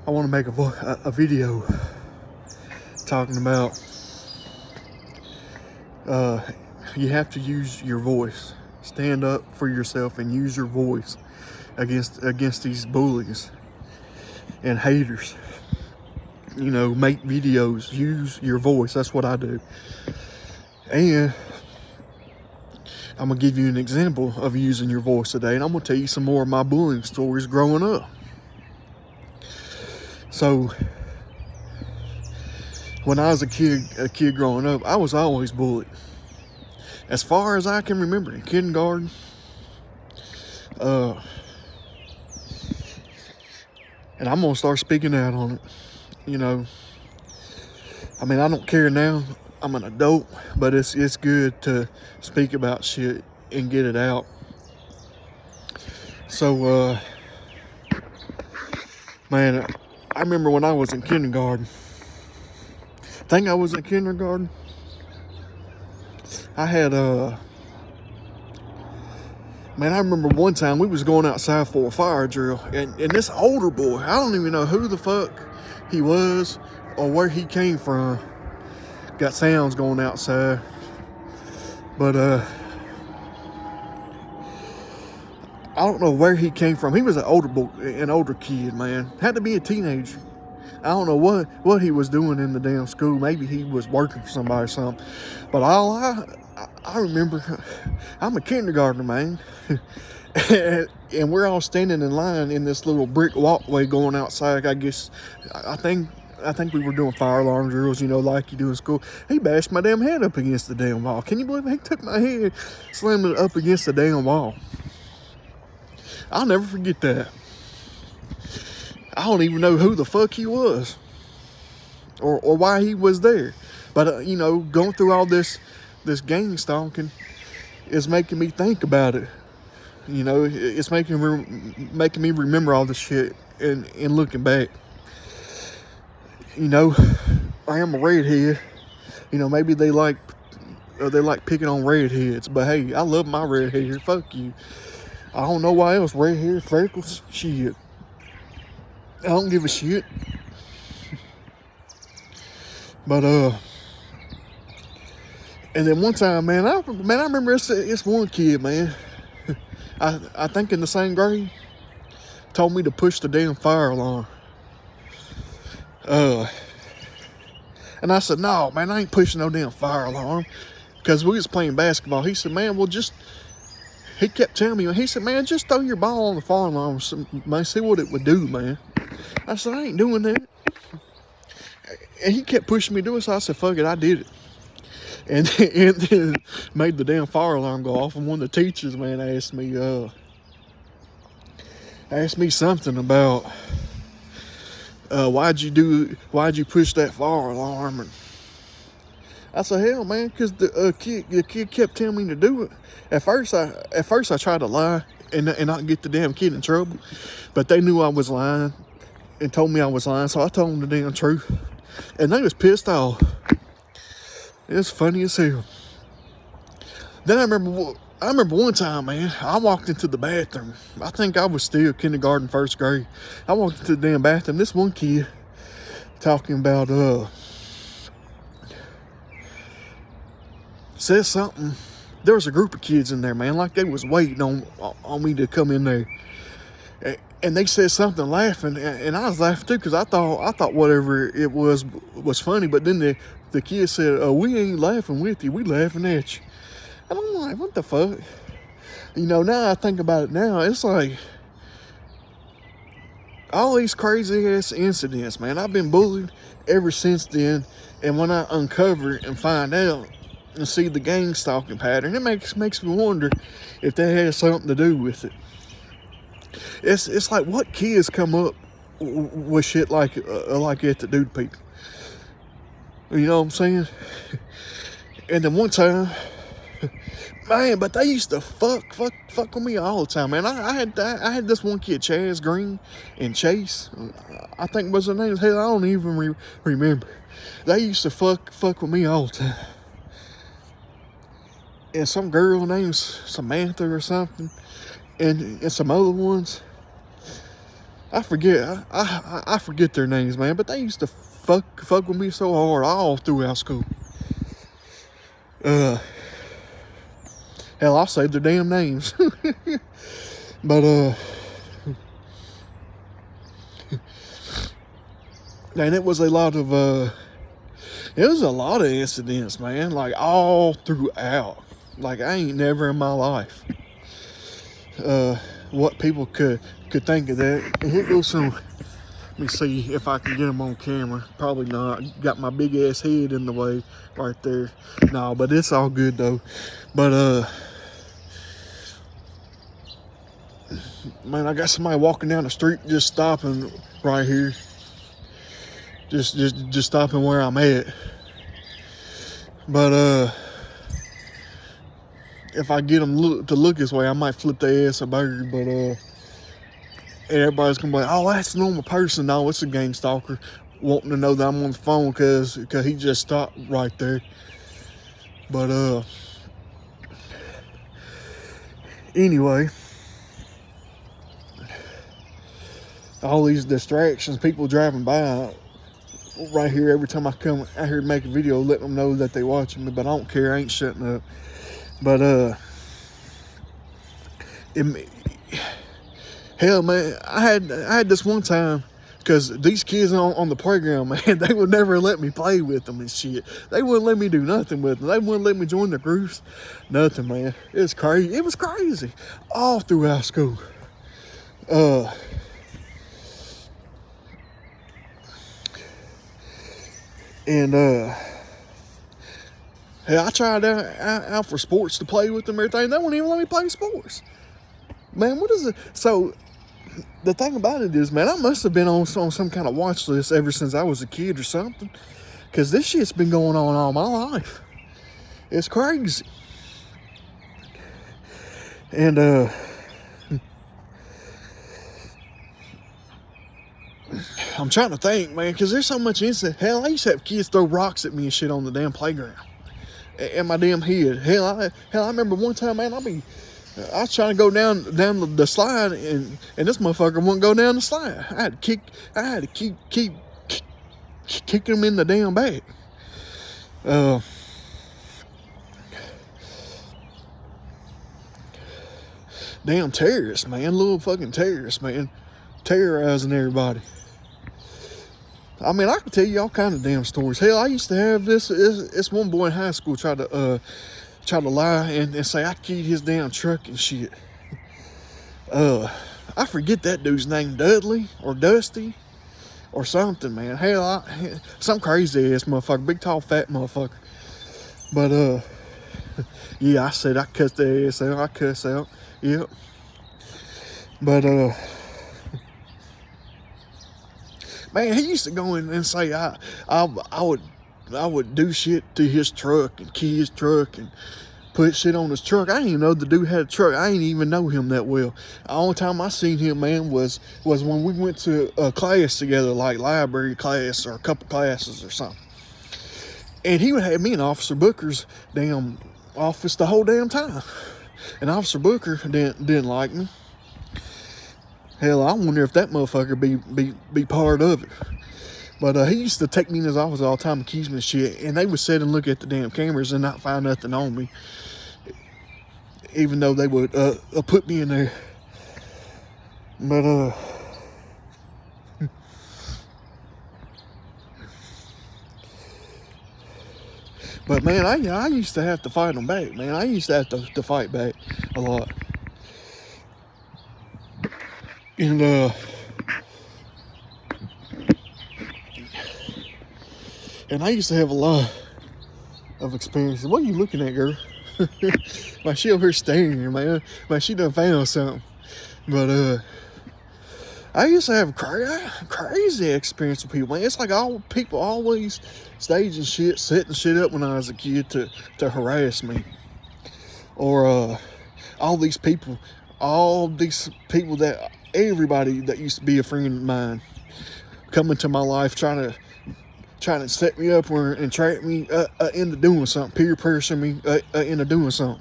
I want to make a video talking about you have to use your voice. Stand up for yourself and use your voice against these bullies and haters. You know, make videos, use your voice. That's what I do. And I'm gonna give you an example of using your voice today, and I'm gonna tell you some more of my bullying stories growing up. So when I was a kid growing up, I was always bullied. As far as I can remember, in kindergarten, and I'm gonna start speaking out on it. You know, I mean, I don't care now. I'm an adult, but it's good to speak about shit and get it out. So, man, I remember when I was in kindergarten. I think I was in kindergarten. I had man, I remember one time we was going outside for a fire drill, and this older boy, I don't even know who the fuck he was or where he came from, got sounds going outside. But I don't know where he came from. He was an older kid, man. Had to be a teenager. I don't know what he was doing in the damn school. Maybe he was working for somebody or something. But all I remember, I'm a kindergartner, man. And we're all standing in line in this little brick walkway going outside. I think we were doing fire alarm drills, you know, like you do in school. He bashed my damn head up against the damn wall. Can you believe it? He took my head, slammed it up against the damn wall. I'll never forget that. I don't even know who the fuck he was or why he was there. But, you know, going through all this gang stalking is making me think about it. You know, it's making me remember all this shit and looking back. You know, I am a redhead. You know, maybe they like picking on redheads. But, hey, I love my red hair. Fuck you. I don't know why else. Red hair, freckles, shit. I don't give a shit. But and then one time, man, I remember it's one kid, man. I think in the same grade, told me to push the damn fire alarm. And I said, no, man, I ain't pushing no damn fire alarm, because we was playing basketball. He said, man, he kept telling me, he said, man, just throw your ball on the fire alarm, man, see what it would do, man. I said, I ain't doing that. And he kept pushing me to do it, so I said, fuck it, I did it. And then made the damn fire alarm go off. And one of the teachers, man, asked me something about why'd you push that fire alarm? And I said, hell, man, because the kid kept telling me to do it. At first I tried to lie and not get the damn kid in trouble, but they knew I was lying and told me I was lying, so I told them the damn truth, and they was pissed off. It's funny as hell. Then I remember one time, man, I walked into the bathroom. I think I was still kindergarten, first grade. I walked into the damn bathroom. This one kid talking about says something. There was a group of kids in there, man, like they was waiting on me to come in there. And they said something laughing, and I was laughing too, because I thought whatever it was funny. But then the kid said, "Oh, we ain't laughing with you, we laughing at you." And I'm like, what the fuck? You know, now I think about it now, it's like all these crazy ass incidents, man. I've been bullied ever since then, and when I uncover it and find out and see the gang stalking pattern, it makes me wonder if that has something to do with it. It's like, what kids come up with shit like that to do to people? You know what I'm saying? And then one time, man, but they used to fuck with me all the time, man. I had this one kid, Chaz Green and Chase, I think was their names. Hell, I don't even remember. They used to fuck with me all the time. And some girl named Samantha or something, and some other ones. I forget, I forget their names, man, but they used to fuck with me so hard all throughout school. Hell, I'll say their damn names. But, and it was a lot of, incidents, man, like all throughout. Like I ain't never in my life, what people could think of that. And here goes some, let me see if I can get them on camera. Probably not. Got my big ass head in the way right there. No, but it's all good though. But, man, I got somebody walking down the street just stopping right here. Just stopping where I'm at. But, if I get them to look this way, I might flip their ass a bird. But, everybody's gonna be like, oh, that's a normal person. No, it's a gang stalker wanting to know that I'm on the phone because he just stopped right there. But, anyway, all these distractions, people driving by right here every time I come out here to make a video, letting them know that they watching me, but I don't care. I ain't shutting up. But, hell, man, I had this one time, because these kids on the playground, man, they would never let me play with them and shit. They wouldn't let me do nothing with them. They wouldn't let me join the groups. Nothing, man. It was crazy. It was crazy. All throughout school. And, hey, I tried out for sports to play with them and everything. They wouldn't even let me play sports. Man, what is it? So, the thing about it is, man, I must have been on some kind of watch list ever since I was a kid or something. Because this shit's been going on all my life. It's crazy. And, I'm trying to think, man, because there's so much incident. Hell, I used to have kids throw rocks at me and shit on the damn playground. And my damn head. Hell, I remember one time, man, I was trying to go down the slide, and this motherfucker wouldn't go down the slide. I had to keep kicking him in the damn back. Damn terrorists, man. Little fucking terrorists, man. Terrorizing everybody. I mean, I can tell you all kind of damn stories. Hell, I used to have this one boy in high school try to lie and say I keyed his damn truck and shit. I forget that dude's name, Dudley or Dusty or something, man. Hell, some crazy ass motherfucker, big tall fat motherfucker. But yeah, I said I cussed their ass out. I cuss out. Yep. But man, he used to go in and say I would do shit to his truck and key his truck and put shit on his truck. I didn't even know the dude had a truck. I didn't even know him that well. The only time I seen him, man, was when we went to a class together, like library class or a couple classes or something. And he would have me in Officer Booker's damn office the whole damn time. And Officer Booker didn't like me. Hell, I wonder if that motherfucker be part of it. But he used to take me in his office all the time and keys me and shit. And they would sit and look at the damn cameras and not find nothing on me. Even though they would put me in there. But but man, I used to have to fight them back, man. I used to have to fight back a lot. And I used to have a lot of experiences. What are you looking at, girl? Like, she over here staring, man. Like, she done found something. But I used to have crazy experience with people, man. It's like all people always staging shit, setting shit up when I was a kid to harass me. Or all these people that everybody that used to be a friend of mine come into my life trying to set me up and trap me into doing something, peer pressuring me into doing something.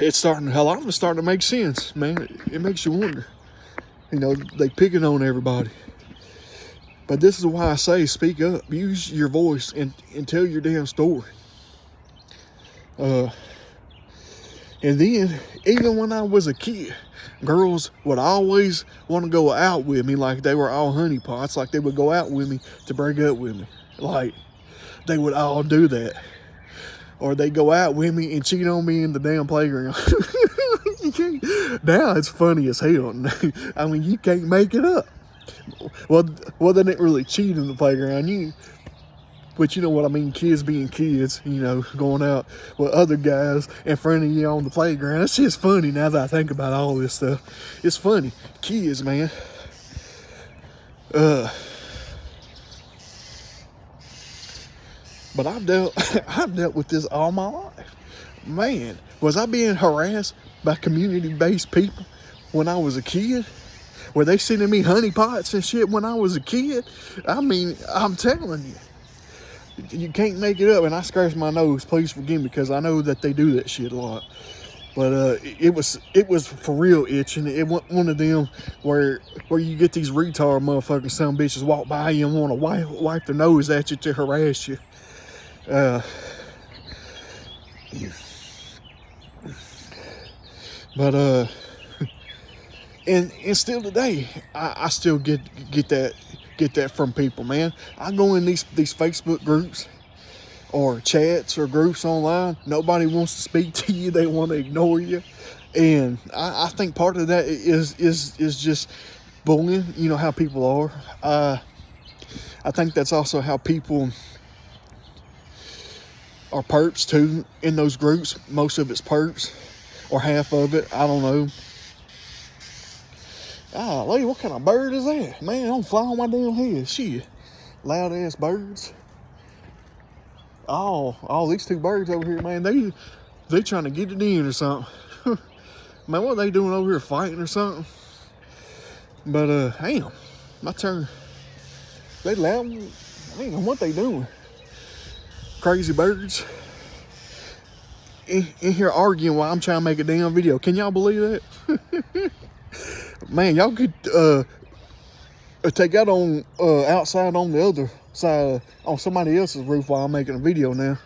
It's starting to make sense, man. It makes you wonder. You know, they picking on everybody. But this is why I say speak up. Use your voice and tell your damn story. And then, even when I was a kid, girls would always want to go out with me like they were all honeypots. Like they would go out with me to break up with me. Like, they would all do that. Or they go out with me and cheat on me in the damn playground. Now it's funny as hell. I mean, you can't make it up. Well, they didn't really cheat in the playground. But you know what I mean, kids being kids, you know, going out with other guys in front of you on the playground. It's just funny now that I think about all this stuff. It's funny. Kids, man. But I've dealt with this all my life. Man, was I being harassed by community-based people when I was a kid? Were they sending me honeypots and shit when I was a kid? I mean, I'm telling you can't make it up. And I scratch my nose. Please forgive me, because I know that they do that shit a lot. But it was for real itching. It wasn't one of them where you get these retard motherfucking son bitches walk by you and want to wipe their nose at you to harass you. But and still today, I still get that from people, man. I go in these Facebook groups or chats or groups online. Nobody wants to speak to you. They want to ignore you. And I think part of that is just bullying. You know how people are. I think that's also how people are perps too in those groups. Most of it's perps, or half of it. I don't know. Lady, what kind of bird is that? Man, don't fly on my damn head. Shit. Loud ass birds. Oh, these two birds over here, man, they trying to get it in or something. Man, what are they doing over here, fighting or something? But damn, my turn. They loud. I don't know what they doing. Crazy birds in here arguing while I'm trying to make a damn video. Can y'all believe that? Man, y'all could take that on outside on the other side on somebody else's roof while I'm making a video now.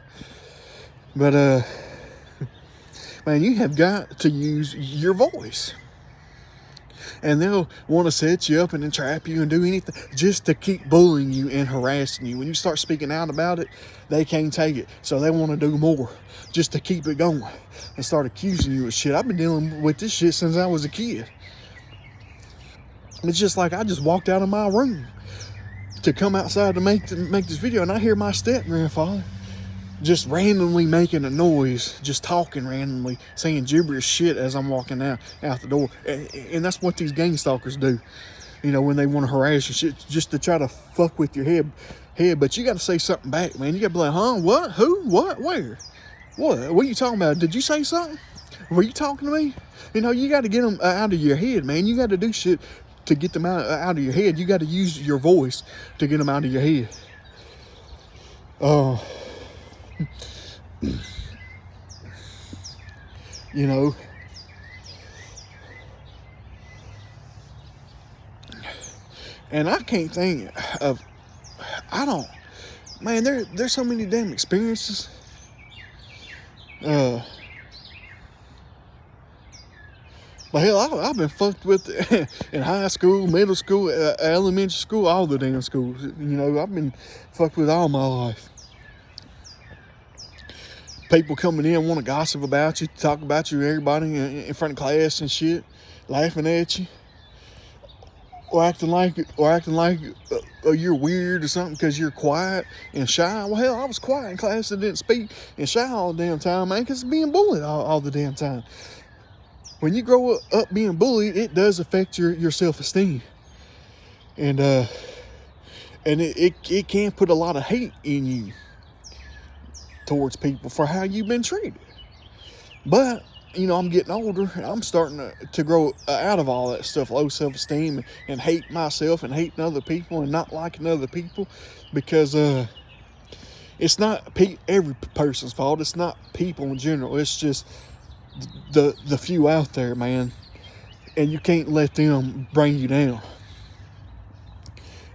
But man, you have got to use your voice. And they'll want to set you up and then trap you and do anything just to keep bullying you and harassing you. When you start speaking out about it, they can't take it. So they want to do more just to keep it going and start accusing you of shit. I've been dealing with this shit since I was a kid. It's just like I just walked out of my room to come outside to make this video, and I hear my step-grandfather just randomly making a noise, just talking randomly, saying gibberish shit as I'm walking out the door. And that's what these gang stalkers do, you know, when they want to harass you, shit, just to try to fuck with your head. But you got to say something back, man. You got to be like, huh? What? Who? What? Where? What? What are you talking about? Did you say something? Were you talking to me? You know, you got to get them out of your head, man. You got to do shit to get them out of your head. You got to use your voice to get them out of your head. You know, and I can't think of, man, there's so many damn experiences. But hell, I've been fucked with in high school, middle school, elementary school, all the damn schools. You know, I've been fucked with all my life. People coming in want to gossip about you, talk about you, everybody in front of class and shit, laughing at you, or acting like you're weird or something because you're quiet and shy. Well, hell, I was quiet in class and didn't speak and shy all the damn time, man, because being bullied all the damn time. When you grow up being bullied, it does affect your self-esteem, and it can put a lot of hate in you towards people for how you've been treated. But you know, I'm getting older and I'm starting to grow out of all that stuff, low self-esteem and hate myself and hating other people and not liking other people, because it's not every person's fault. It's not people in general. It's just the few out there, man. and you can't let them bring you down.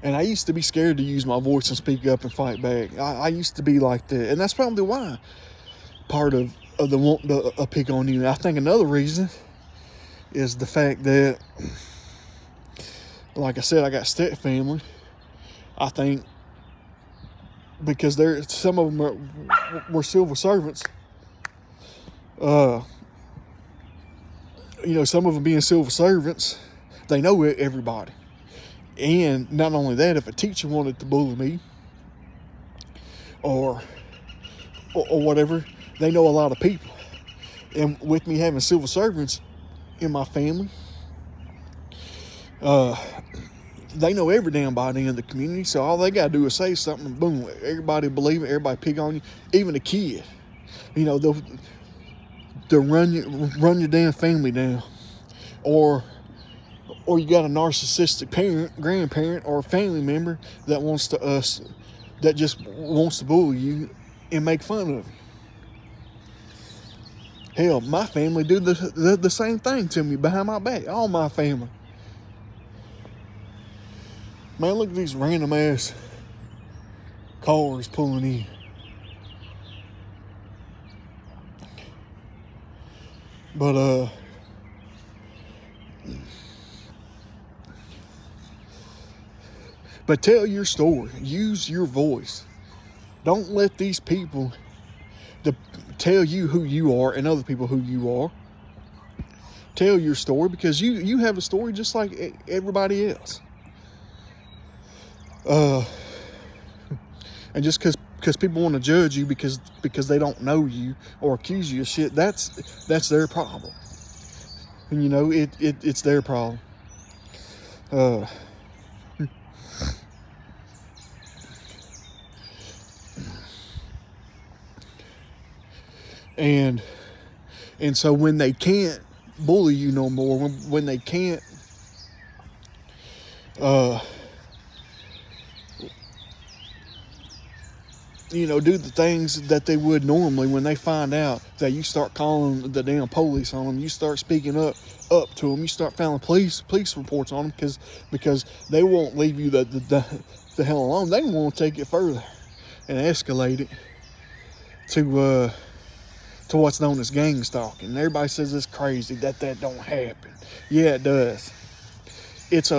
And I used to be scared to use my voice and speak up and fight back. I used to be like that, and that's probably why part of the wanting to pick on you. And I think another reason is the fact that, like I said, I got step family. I think because some of them were civil servants. Some of them being civil servants, they know everybody. And not only that, if a teacher wanted to bully me or whatever, they know a lot of people. And with me having civil servants in my family, they know every damn body in the community. So all they got to do is say something, and boom, everybody believe it, everybody pick on you, even a kid. They'll run your damn family down. Or you got a narcissistic parent, grandparent, or a family member that just wants to bully you and make fun of you. Hell, my family do the same thing to me behind my back. All my family. Man, look at these random ass cars pulling in. But tell your story. Use your voice. Don't let these people tell you who you are and other people who you are. Tell your story, because you have a story just like everybody else. And just because people want to judge you because they don't know you or accuse you of shit, that's their problem. And it's their problem. And so when they can't bully you no more, when they can't do the things that they would normally, when they find out that you start calling the damn police on them, you start speaking up to them, you start filing police reports on them because they won't leave you the hell alone. They want to take it further and escalate it to what's known as gangstalking. And everybody says it's crazy that don't happen. Yeah, it does. It's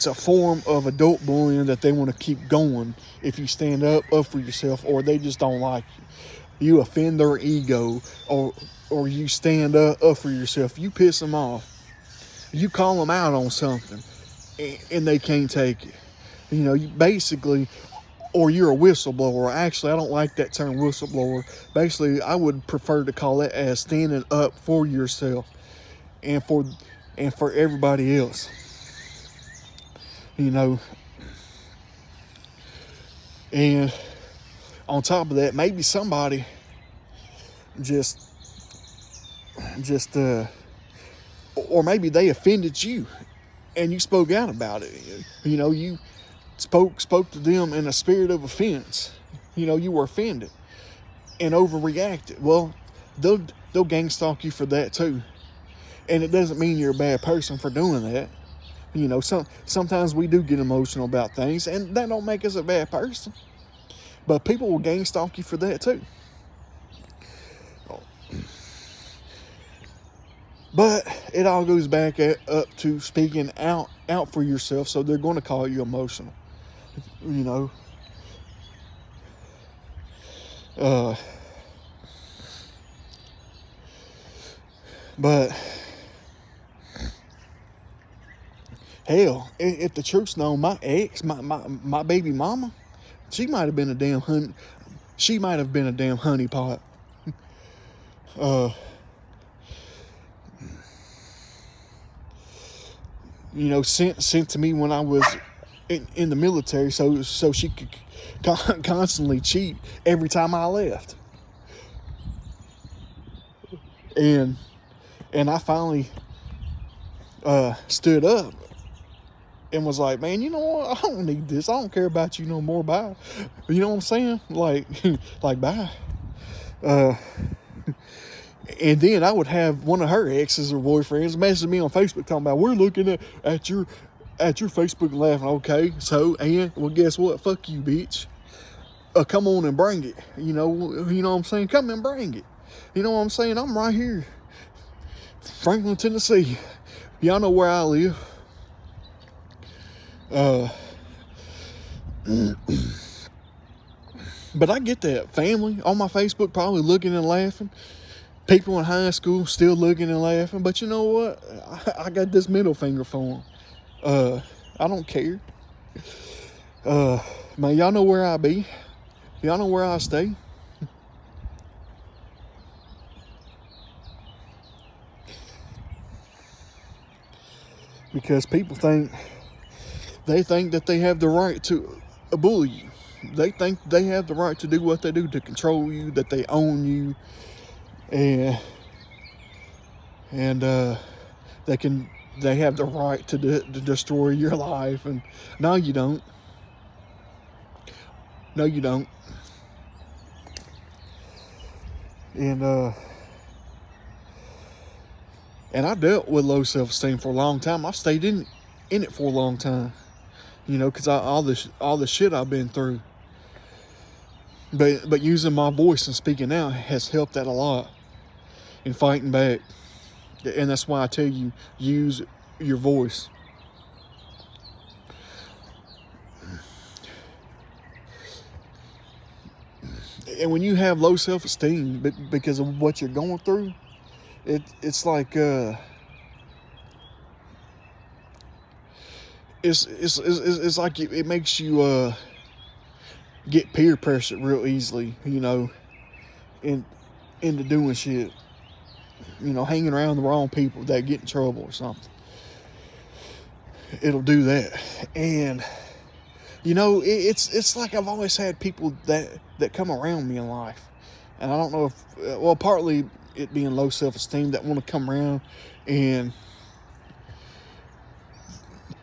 a form of adult bullying that they want to keep going if you stand up for yourself, or they just don't like you. You offend their ego, or you stand up for yourself. You piss them off. You call them out on something, and they can't take it. You basically, or you're a whistleblower. Actually, I don't like that term, whistleblower. Basically, I would prefer to call it as standing up for yourself and for everybody else. And on top of that, maybe somebody or maybe they offended you and you spoke out about it. You spoke to them in a spirit of offense. You were offended and overreacted. Well, they'll gang stalk you for that too. And it doesn't mean you're a bad person for doing that. Sometimes we do get emotional about things, and that don't make us a bad person. But people will gang stalk you for that too. But it all goes back up to speaking out for yourself. So they're going to call you emotional. But hell, if the truth's known, my ex, my baby mama, she might have been a damn honeypot. Sent to me when I was in the military, so she could constantly cheat every time I left. And I finally stood up and was like, man, you know what? I don't need this. I don't care about you no more. Bye. You know what I'm saying? Like bye. And then I would have one of her exes or boyfriends message me on Facebook talking about, we're looking at your Facebook and laughing. Okay, so, and, well, guess what? Fuck you, bitch. Come on and bring it. You know what I'm saying? Come and bring it. You know what I'm saying? I'm right here. Franklin, Tennessee. Y'all know where I live. But I get that. Family on my Facebook probably looking and laughing. People in high school still looking and laughing. But you know what? I got this middle finger for them. I don't care. Man, y'all know where I be. Y'all know where I stay. Because people think that they have the right to bully you. They think they have the right to do what they do, to control you, that they own you, and they have the right to destroy your life. And no, you don't. No, you don't. And I dealt with low self-esteem for a long time. I stayed in it for a long time, you know, because all the shit I've been through. But using my voice and speaking out has helped that a lot in fighting back. And that's why I tell you, use your voice. And when you have low self-esteem because of what you're going through, it's like it's like it makes you get peer pressure real easily, you know, into doing shit, you know, hanging around the wrong people that get in trouble or something. It'll do that. And you know, it's like I've always had people that come around me in life, and I don't know if, well, partly it being low self-esteem, that want to come around and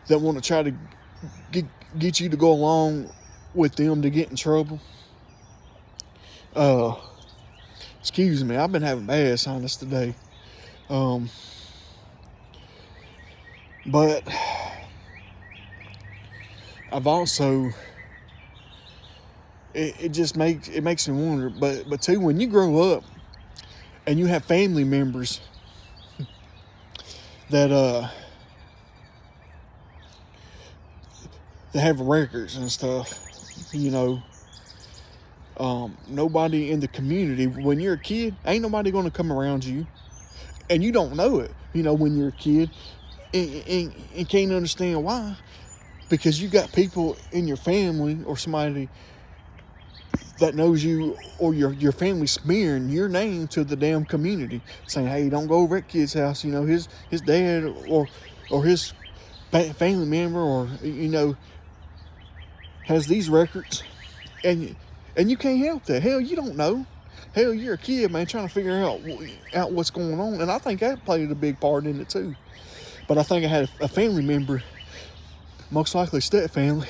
that want to try to get you to go along with them to get in trouble. Excuse me, I've been having bad sinus today. But I've also, it just makes me wonder. But too, when you grow up and you have family members that have records and stuff, you know, nobody in the community, when you're a kid, ain't nobody going to come around you, and you don't know it, you know, when you're a kid, and can't understand why, because you got people in your family or somebody that knows you, or your family smearing your name to the damn community, saying, hey, don't go over at kid's house, you know, his dad or his family member, or, you know, has these records, and you can't help that. Hell, you don't know. Hell, you're a kid, man, trying to figure out what's going on. And I think that played a big part in it too. But I think I had a family member, most likely step family,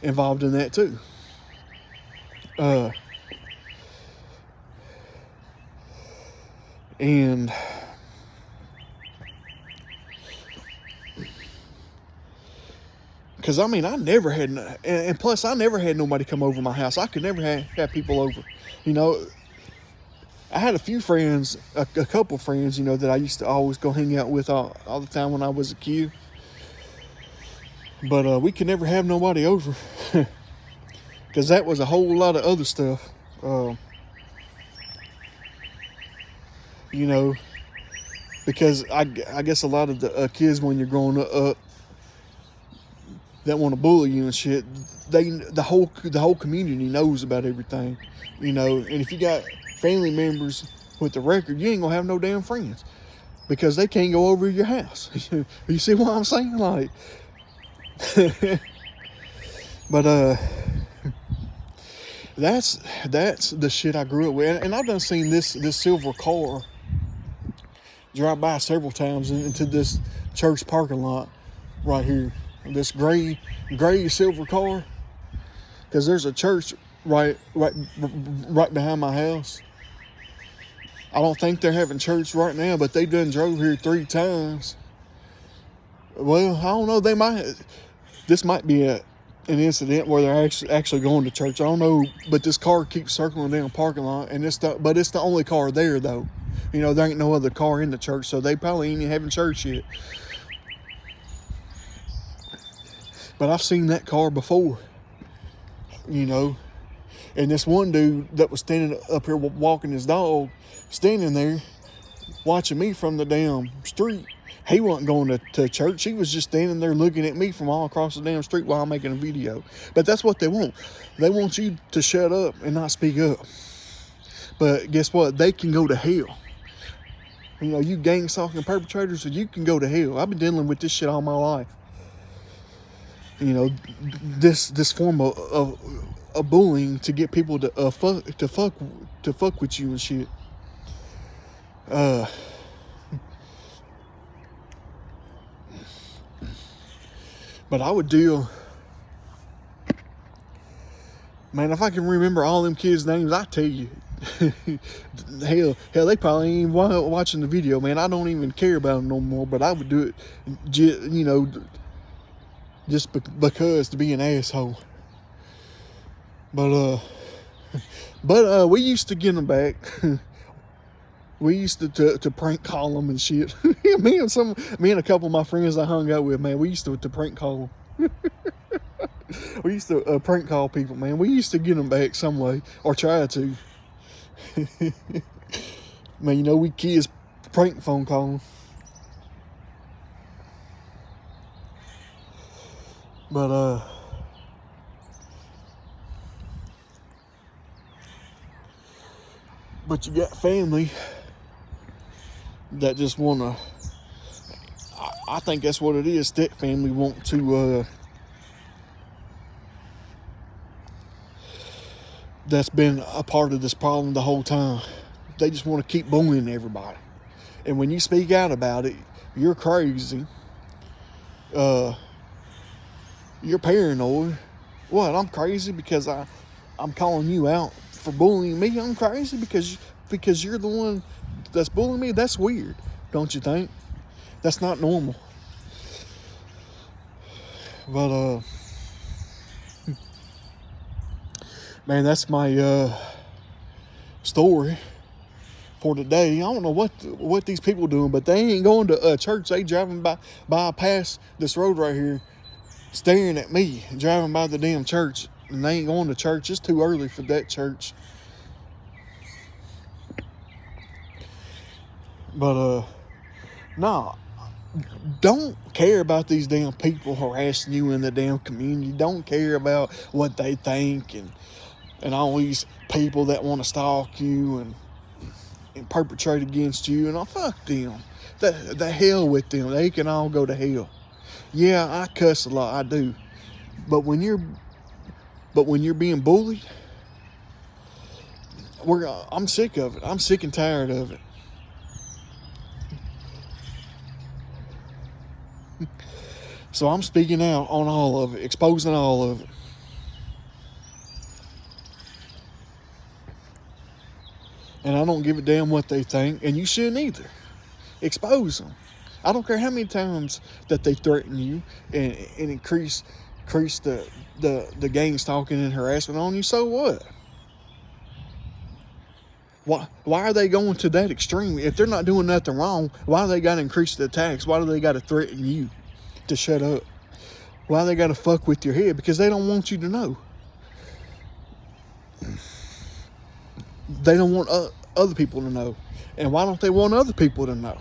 involved in that too. And because, I mean, I never had, and plus I never had nobody come over my house. I could never have people over, you know. I had a few friends, a couple friends, you know, that I used to always go hang out with all the time when I was a kid. But we could never have nobody over because that was a whole lot of other stuff. You know, because I guess a lot of the kids, when you're growing up, that want to bully you and shit, the whole community knows about everything, you know. And if you got family members with the record, you ain't gonna have no damn friends because they can't go over your house. You see what I'm saying? Like, but that's the shit I grew up with, and I've done seen this silver car drive by several times into this church parking lot right here. This gray silver car, because there's a church right behind my house. I don't think they're having church right now, but they done drove here 3 times. Well, I don't know. They might. This might be an incident where they're actually going to church. I don't know, but this car keeps circling down the parking lot, and it's the only car there though. You know, there ain't no other car in the church, so they probably ain't even having church yet. But I've seen that car before. You know, and this one dude that was standing up here walking his dog, standing there watching me from the damn street. He wasn't going to church. He was just standing there looking at me from all across the damn street while I'm making a video. But that's what they want. They want you to shut up and not speak up. But guess what? They can go to hell. You know, you gang stalking perpetrators, you can go to hell. I've been dealing with this shit all my life. You know, this form of to get people to fuck with you and shit. But I would deal, man, if I can remember all them kids' names, I tell you. hell, they probably ain't even watching the video, man. I don't even care about them no more, but I would do it, you know, just because to be an asshole. But we used to get them back. We used to prank call them and shit. me and a couple of my friends I hung out with, man, we used to prank call them. We used to prank call people, man. We used to get them back some way, or try to. Man, you know, we kids prank phone call them. But you got family that just want to, I think that's what it is. Step family want to, that's been a part of this problem the whole time. They just want to keep bullying everybody. And when you speak out about it, you're crazy. You're paranoid. What, I'm crazy because I'm calling you out for bullying me? I'm crazy because you're the one that's bullying me? That's weird, don't you think? That's not normal. But man, that's my story for today. I don't know what these people doing, but they ain't going to church. They driving by past this road right here, staring at me, driving by the damn church, and they ain't going to church. It's too early for that church. But no, don't care about these damn people harassing you in the damn community. Don't care about what they think and all these people that want to stalk you and perpetrate against you. And fuck them. The hell with them. They can all go to hell. Yeah, I cuss a lot. I do. But when you're being bullied, I'm sick of it. I'm sick and tired of it. So I'm speaking out on all of it, exposing all of it. And I don't give a damn what they think, and you shouldn't either. Expose them. I don't care how many times that they threaten you and increase the gang stalking and harassment on you. So what? Why are they going to that extreme? If they're not doing nothing wrong, why do they got to increase the attacks? Why do they got to threaten you to shut up? Why they got to fuck with your head? Because they don't want you to know. They don't want other people to know. And why don't they want other people to know?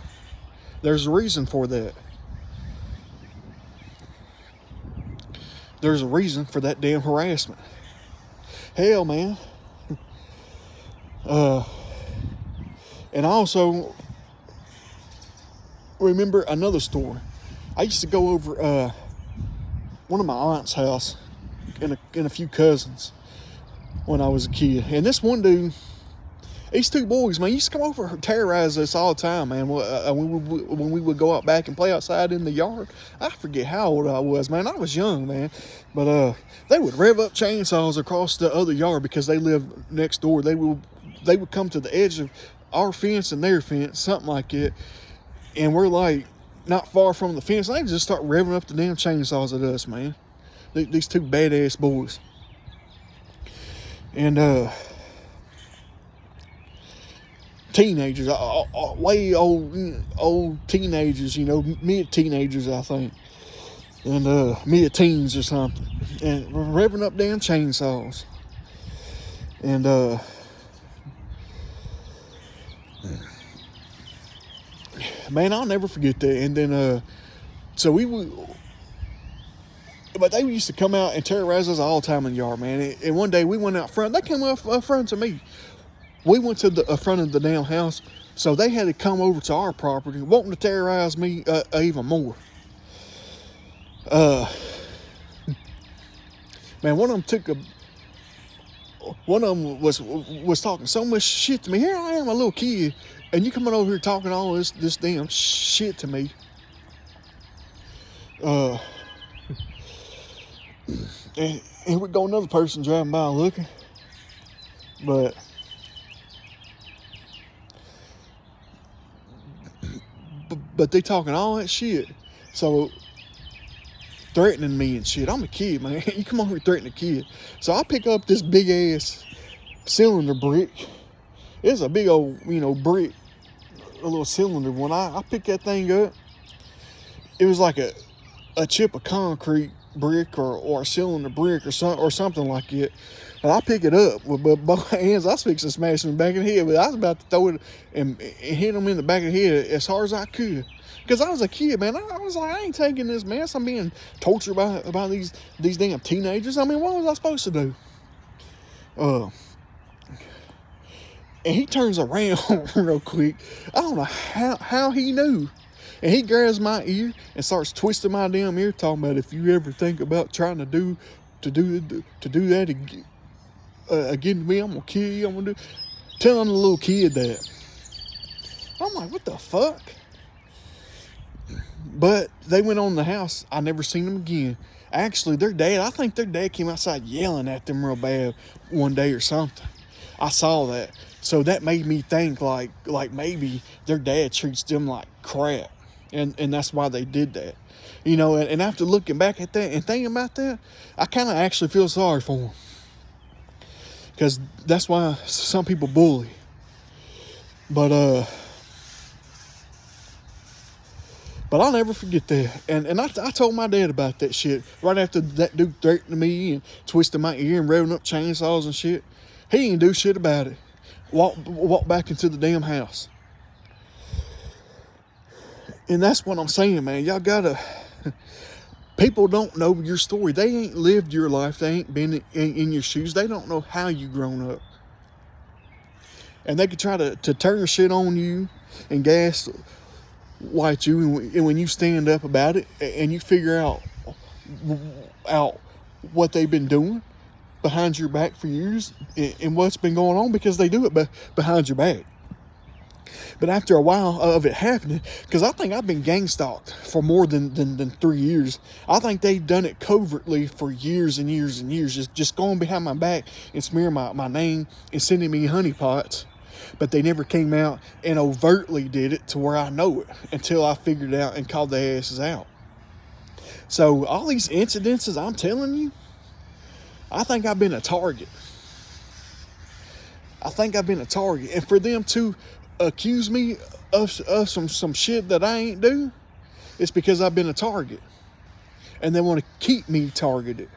There's a reason for that. There's a reason for that damn harassment. Hell, man. And I also remember another story. I used to go over one of my aunt's house and a few cousins when I was a kid. And this one dude, these two boys, man, used to come over and terrorize us all the time, man. When we would go out back and play outside in the yard. I forget how old I was, man. I was young, man. But they would rev up chainsaws across the other yard because they lived next door. They would come to the edge of our fence and their fence, something like that. And we're like not far from the fence. They just start revving up the damn chainsaws at us, man. These two badass boys. And teenagers, way old teenagers, mid-teenagers, I think. And mid-teens or something. And we're revving up damn chainsaws. And man, I'll never forget that. And then so we would, but they used to come out and terrorize us all the time in the yard, man. And one day we went out front. They came up front to me. We went to the front of the damn house, so they had to come over to our property, wanting to terrorize me even more. Man, one of them was talking so much shit to me. Here I am, a little kid, and you coming over here talking all this damn shit to me. And we got another person driving by looking, but they talking all that shit, so threatening me and shit. I'm a kid, man. You come over here threatening a kid. So I pick up this big ass cylinder brick. It's a big old, brick, a little cylinder one. I pick that thing up. It was like a chip of concrete brick or a cylinder brick or something like it. And I pick it up with both hands. I was fixing to smash him in the back of the head, but I was about to throw it and hit him in the back of the head as hard as I could. Because I was a kid, man. I was like, I ain't taking this mess. I'm being tortured by these damn teenagers. I mean, what was I supposed to do? And he turns around real quick. I don't know how he knew. And he grabs my ear and starts twisting my damn ear, talking about if you ever think about trying to do that again to me, I'm gonna kill you. I'm gonna telling the little kid that. I'm like, what the fuck? But they went on in the house. I never seen them again. Actually, I think their dad came outside yelling at them real bad one day or something. I saw that. So that made me think like maybe their dad treats them like crap. And that's why they did that. And after looking back at that and thinking about that, I kind of actually feel sorry for them. Because that's why some people bully. But I'll never forget that. And I told my dad about that shit right after that dude threatened me and twisted my ear and revving up chainsaws and shit. He didn't do shit about it. Walk back into the damn house. And that's what I'm saying, man. Y'all gotta... People don't know your story. They ain't lived your life. They ain't been in your shoes. They don't know how you grown up. And they could try to turn shit on you and gaslight you. And when you stand up about it and you figure out what they've been doing behind your back for years and what's been going on, because they do it behind your back. But after a while of it happening, because I think I've been gang stalked for more than 3 years. I think they've done it covertly for years and years and years, just going behind my back and smearing my name and sending me honeypots. But they never came out and overtly did it to where I know it until I figured it out and called their asses out. So all these incidences I'm telling you, I think I've been a target. And for them to accuse me of some shit that I ain't do, it's because I've been a target. And they want to keep me targeted.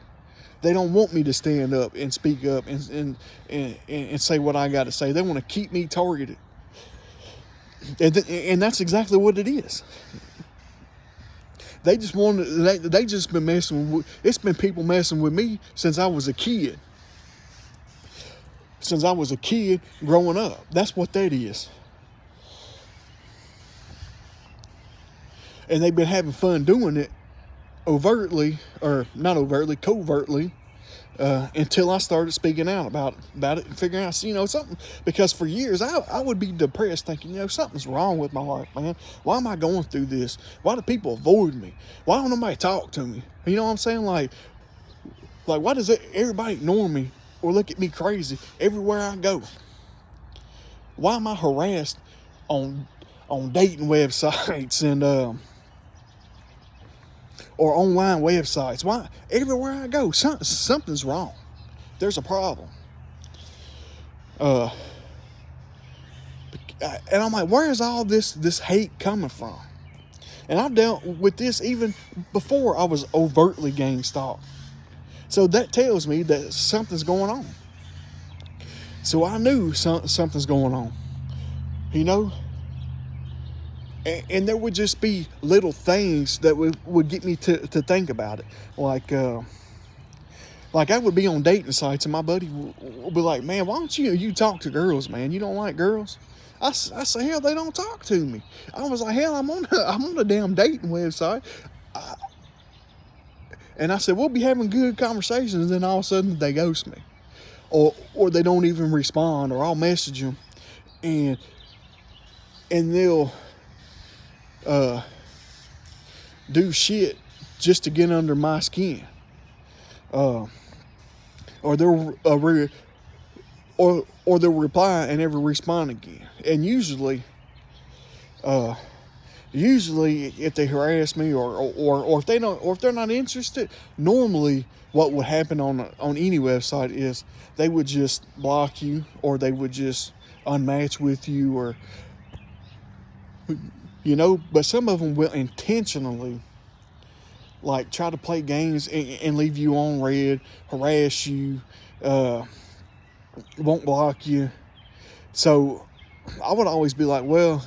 They don't want me to stand up and speak up and say what I got to say. They want to keep me targeted. And that's exactly what it is. They just been messing with... It's been people messing with me since I was a kid. Since I was a kid growing up. That's what that is. And they've been having fun doing it overtly, or not overtly, covertly, until I started speaking out about it and figuring out, something. Because for years, I would be depressed thinking, something's wrong with my life, man. Why am I going through this? Why do people avoid me? Why don't nobody talk to me? You know what I'm saying? Like why does everybody ignore me or look at me crazy everywhere I go? why am I harassed on dating websites and or online websites? Why everywhere I go, something's wrong. There's a problem. And I'm like, where is all this hate coming from? And I've dealt with this even before I was overtly gang stalked. So that tells me that something's going on. So I knew something's going on, you know? And there would just be little things that would get me to think about it. Like I would be on dating sites and my buddy would be like, man, why don't you talk to girls, man? You don't like girls? I say, hell, they don't talk to me. I was like, hell, I'm on a damn dating website. And I said, we'll be having good conversations, and then all of a sudden they ghost me. Or they don't even respond, or I'll message them and they'll do shit just to get under my skin. Or they'll or they'll reply and never respond again. And usually if they harass me or if they don't, or if they're not interested, normally what would happen on any website is they would just block you, or they would just unmatch with you, or but some of them will intentionally like try to play games and leave you on red, harass you, won't block you. So I would always be like, well,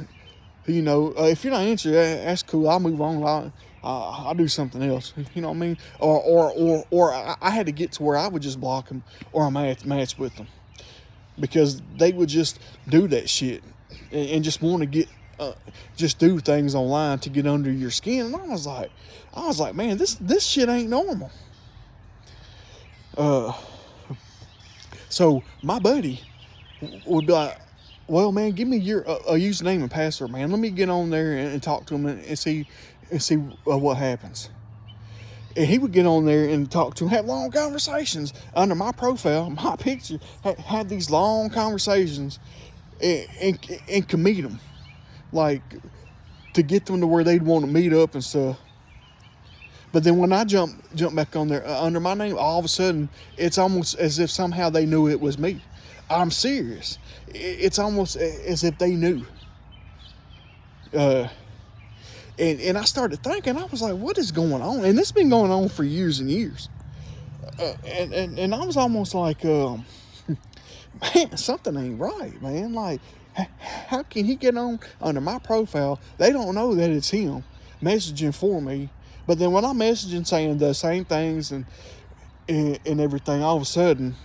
if you're not interested, that's cool. I'll move on. I'll do something else. You know what I mean? Or I had to get to where I would just block them, or I match with them, because they would just do that shit and just want to get just do things online to get under your skin. And I was like, man, this shit ain't normal. So my buddy would be like, well, man, give me your a username and password, man. Let me get on there and talk to him and see what happens. And he would get on there and talk to him, have long conversations under my profile, my picture, had these long conversations and could meet them, like to get them to where they'd want to meet up and stuff. But then when I jump back on there under my name, all of a sudden it's almost as if somehow they knew it was me. I'm serious. It's almost as if they knew. And I started thinking, I was like, what is going on? And this has been going on for years and years. And I was almost like, man, something ain't right, man. Like, how can he get on under my profile? They don't know that it's him messaging for me. But then when I'm messaging saying the same things and everything, all of a sudden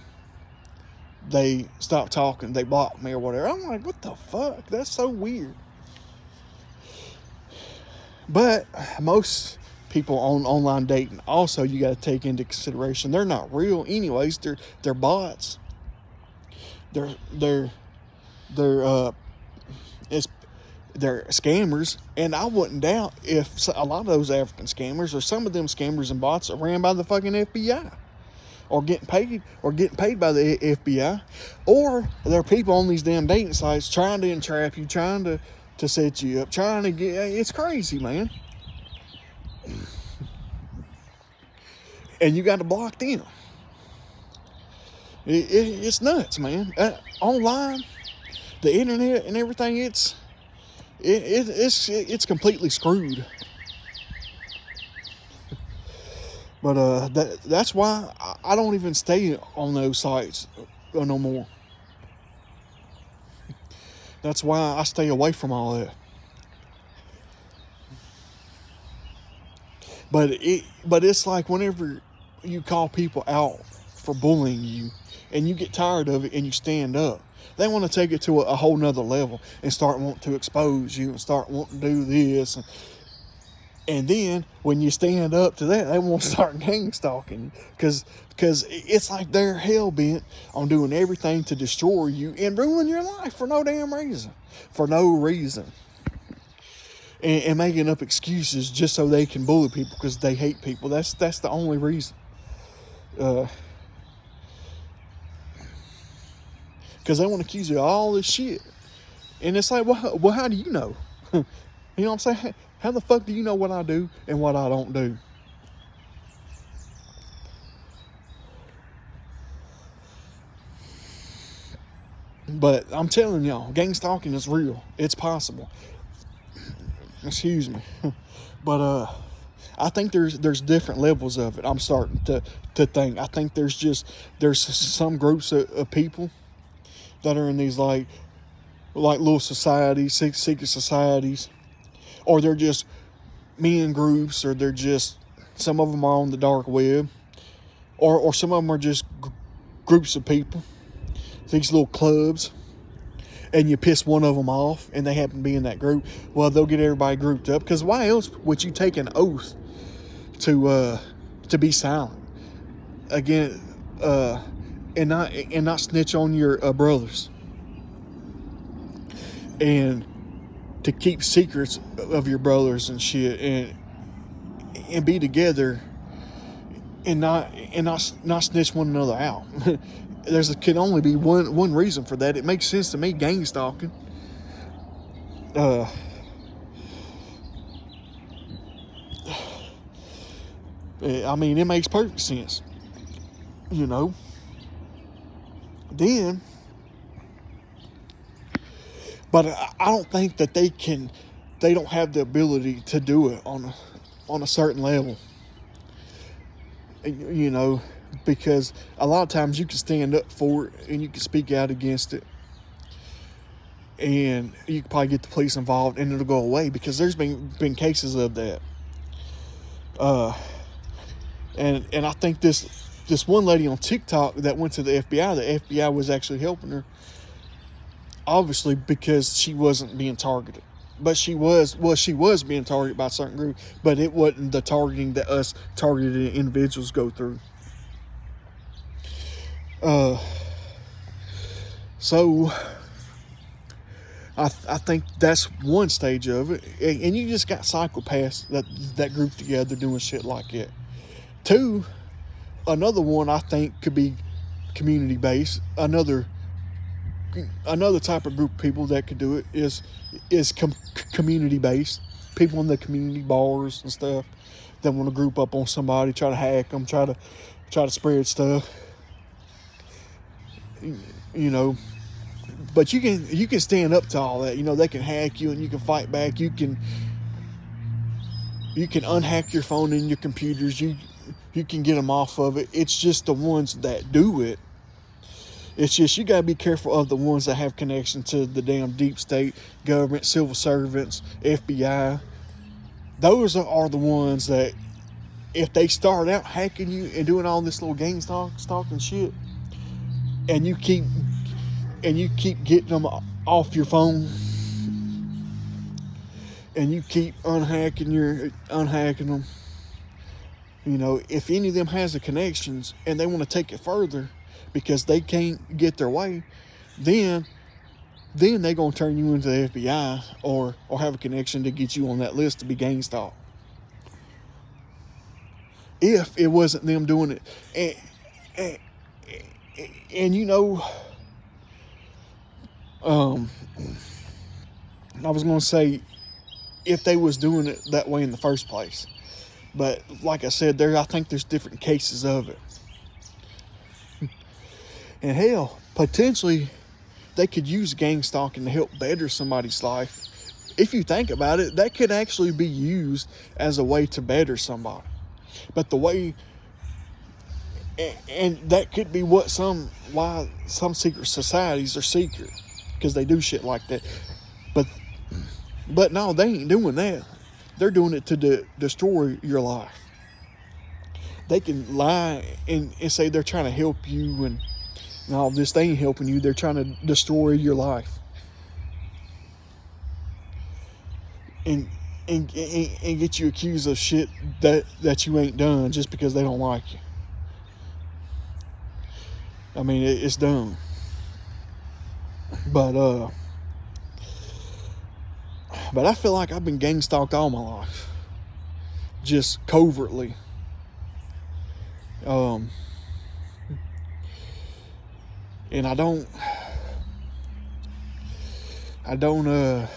they stop talking, they block me or whatever. I'm like, what the fuck? That's so weird. But most people on online dating, also you got to take into consideration, they're not real anyways. They're bots. They're scammers, and I wouldn't doubt if a lot of those African scammers or some of them scammers and bots are ran by the fucking FBI. Or getting paid by the FBI, or there are people on these damn dating sites trying to entrap you, trying to set you up, trying to get. It's crazy, man. And you got to block them. It's nuts, man. Online, the internet and everything, it's completely screwed. But that's why I don't even stay on those sites no more. That's why I stay away from all that. But it's like whenever you call people out for bullying you and you get tired of it and you stand up, they want to take it to a whole nother level and start wanting to expose you and start wanting to do this. And then when you stand up to that, they want to start gang stalking you, because it's like they're hell bent on doing everything to destroy you and ruin your life for no damn reason, and making up excuses just so they can bully people because they hate people. That's the only reason. Because they want to accuse you of all this shit, And it's like, well, how do you know? You know what I'm saying? How the fuck do you know what I do and what I don't do? But I'm telling y'all, gang stalking is real. It's possible. Excuse me. But I think there's different levels of it. I'm starting to think. I think there's some groups of people that are in these like little societies, secret societies, or they're just men groups, or they're just, some of them are on the dark web, or some of them are just groups of people, these little clubs, and you piss one of them off and they happen to be in that group. Well, they'll get everybody grouped up, because why else would you take an oath to be silent again, and not snitch on your brothers, and to keep secrets of your brothers and shit, and be together, and not snitch one another out. Can only be one reason for that. It makes sense to me, gang stalking. I mean, it makes perfect sense, you know. Then, but I don't think that they don't have the ability to do it on a certain level, you know, because a lot of times you can stand up for it and you can speak out against it, and you can probably get the police involved and it'll go away, because there's been cases of that. And I think this one lady on TikTok that went to the FBI was actually helping her, obviously because she wasn't being targeted. But she was being targeted by a certain group, but it wasn't the targeting that us targeted individuals go through. So I think that's one stage of it, and you just got psychopaths that group together doing shit like it. Two, another one I think could be community based. Another type of group of people that could do it is community based. People in the community bars and stuff that want to group up on somebody, try to hack them, try to spread stuff. You know, but you can stand up to all that. You know, they can hack you and you can fight back. You can unhack your phone and your computers. You can get them off of it. It's just the ones that do it. It's just, you got to be careful of the ones that have connection to the damn deep state, government, civil servants, FBI. Those are the ones that, if they start out hacking you and doing all this little gang stalking shit, and you keep getting them off your phone, and you keep unhacking them, you know, if any of them has the connections and they want to take it further because they can't get their way, then they're going to turn you into the FBI, or have a connection to get you on that list to be gang stalked. If it wasn't them doing it. And you know, I was going to say, if they was doing it that way in the first place. But like I said, I think there's different cases of it. And hell, potentially, they could use gang stalking to help better somebody's life. If you think about it, that could actually be used as a way to better somebody. But the way, and that could be why some secret societies are secret, because they do shit like that. But no, they ain't doing that. They're doing it to destroy your life. They can lie and say they're trying to help you, and all this. They ain't helping you. They're trying to destroy your life. And get you accused of shit that you ain't done just because they don't like you. I mean, it's dumb. But I feel like I've been gang stalked all my life, just covertly. And I I don't,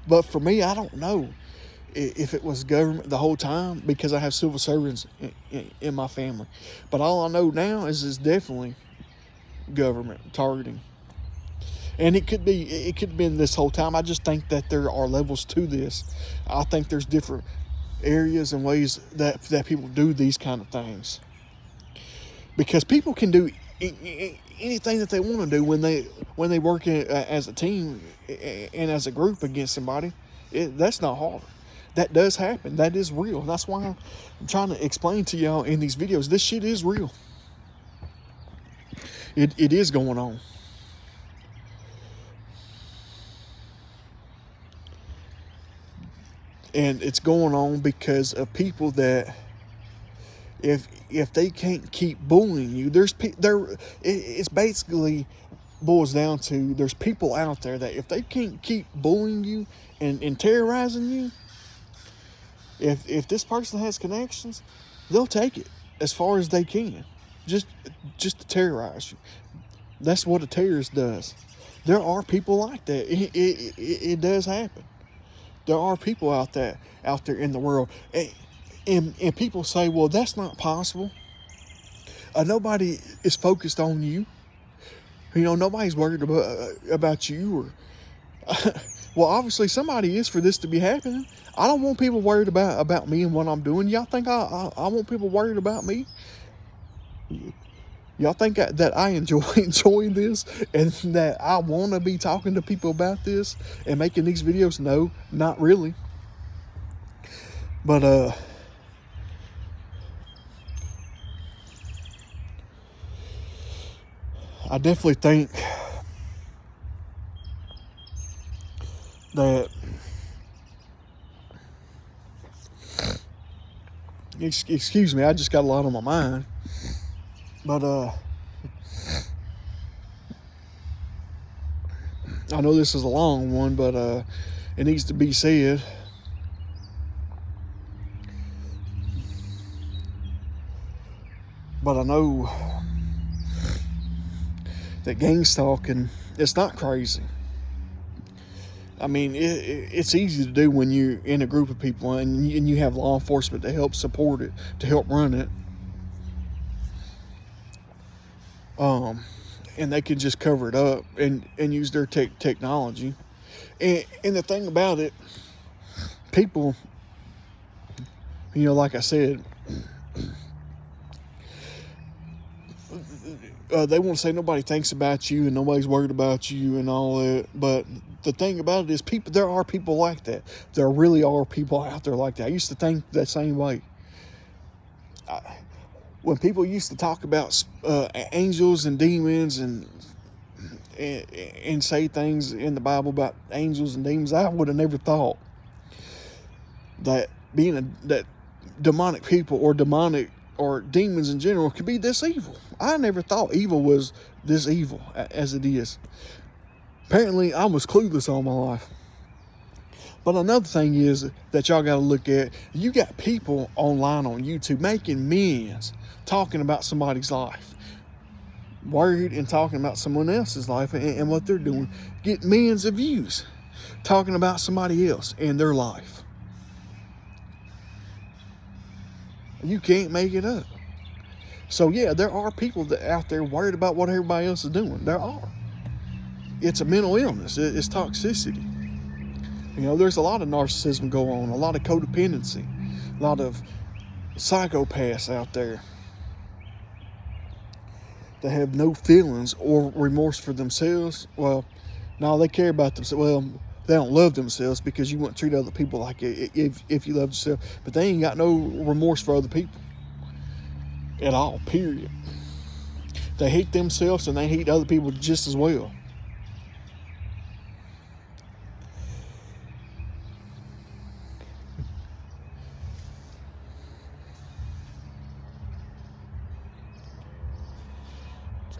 but for me, I don't know if it was government the whole time because I have civil servants in my family. But all I know now is it's definitely government targeting. And it could have been this whole time. I just think that there are levels to this. I think there's different areas and ways that people do these kind of things. Because people can do anything that they want to do when they work as a team and as a group against somebody. That's not hard. That does happen. That is real. That's why I'm trying to explain to y'all in these videos. This shit is real. It is going on. And it's going on because of people that if they can't keep bullying you, it's basically boils down to there's people out there that if they can't keep bullying you and terrorizing you, if this person has connections, they'll take it as far as they can, just to terrorize you. That's what a terrorist does. There are people like that. It does happen. There are people out there in the world, and people say, well, that's not possible. Nobody is focused on you. Nobody's worried about you. Or well, obviously somebody is for this to be happening. I don't want people worried about me and what I'm doing. Y'all think I want people worried about me? Y'all think that I enjoy this and that I want to be talking to people about this and making these videos? No, not really. But I definitely think that excuse me, I just got a lot on my mind. But I know this is a long one, but it needs to be said. But I know that gangstalking, it's not crazy. I mean, it's easy to do when you're in a group of people and you have law enforcement to help support it, to help run it. And they can just cover it up and use their technology. And the thing about it, people, like I said, they want to say nobody thinks about you and nobody's worried about you and all that. But the thing about it is, there are people like that. There really are people out there like that. I used to think that same way. When people used to talk about angels and demons and say things in the Bible about angels and demons, I would have never thought that that demonic people or demons in general could be this evil. I never thought evil was this evil as it is. Apparently, I was clueless all my life. But another thing is that y'all got to look at, you got people online on YouTube making millions talking about somebody's life, worried and talking about someone else's life and what they're doing, get millions of views talking about somebody else and their life. You can't make it up. So yeah, there are people out there worried about what everybody else is doing. There are. It's a mental illness. It's toxicity. There's a lot of narcissism going on, a lot of codependency, a lot of psychopaths out there that have no feelings or remorse for themselves. Well, no, they care about themselves. Well, they don't love themselves because you wouldn't treat other people like it if you loved yourself. But they ain't got no remorse for other people at all, period. They hate themselves and they hate other people just as well.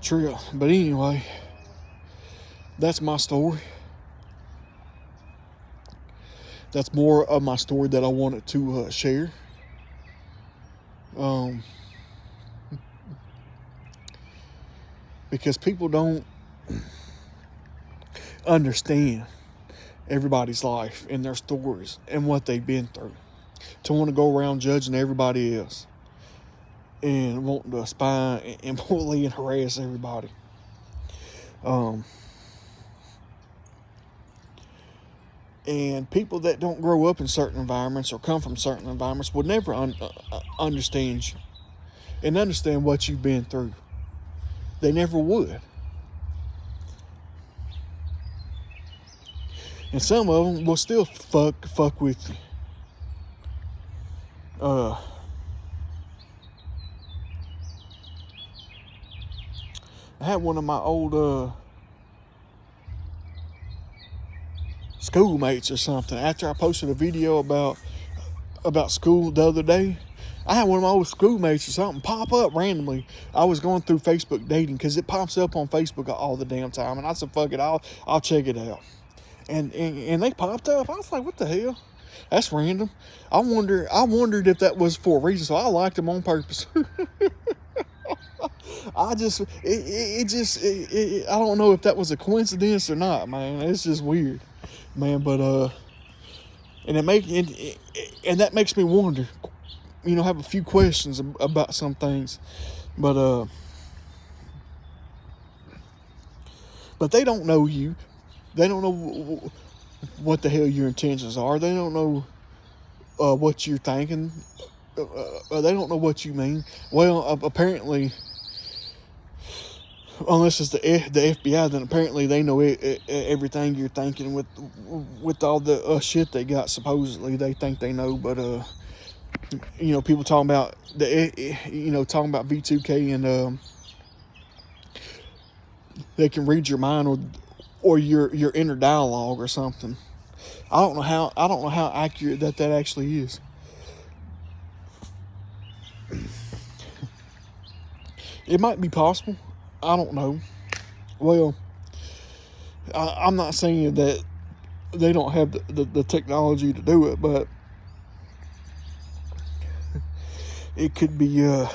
True. But anyway, that's my story. That's more of my story that I wanted to share. because people don't understand everybody's life and their stories and what they've been through, to want to go around judging everybody else and wanting to spy and bully and harass everybody. And people that don't grow up in certain environments or come from certain environments would never understand you and understand what you've been through. They never would. And some of them will still fuck with you. I had one of my old schoolmates or something. After I posted a video about school the other day, I had one of my old schoolmates or something pop up randomly. I was going through Facebook dating because it pops up on Facebook all the damn time, and I said, "Fuck it, I'll check it out." And they popped up. I was like, "What the hell? That's random." I wondered if that was for a reason, so I liked them on purpose. I don't know if that was a coincidence or not, man. It's just weird, man. But and that makes me wonder. Have a few questions about some things, but they don't know you. They don't know what the hell your intentions are. They don't know what you're thinking. They don't know what you mean. Well, apparently, unless it's the FBI, then apparently they know everything you're thinking with all the shit they got. Supposedly, they think they know, but people talking about talking about V2K, and they can read your mind or your inner dialogue or something. I don't know how accurate that actually is. It might be possible. I don't know. Well, I'm not saying that they don't have the technology to do it, but it could be. I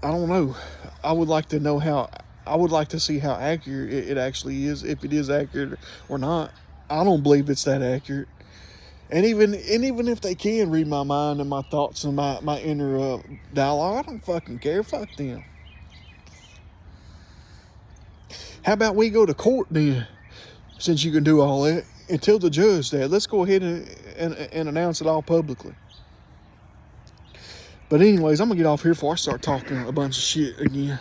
don't know. I would like to know how. I would like to see how accurate it actually is, if it is accurate or not. I don't believe it's that accurate. And even if they can read my mind and my thoughts and my inner dialogue, I don't fucking care. Fuck them. How about we go to court then, since you can do all that, and tell the judge that. Let's go ahead and announce it all publicly. But anyways, I'm going to get off here before I start talking a bunch of shit again.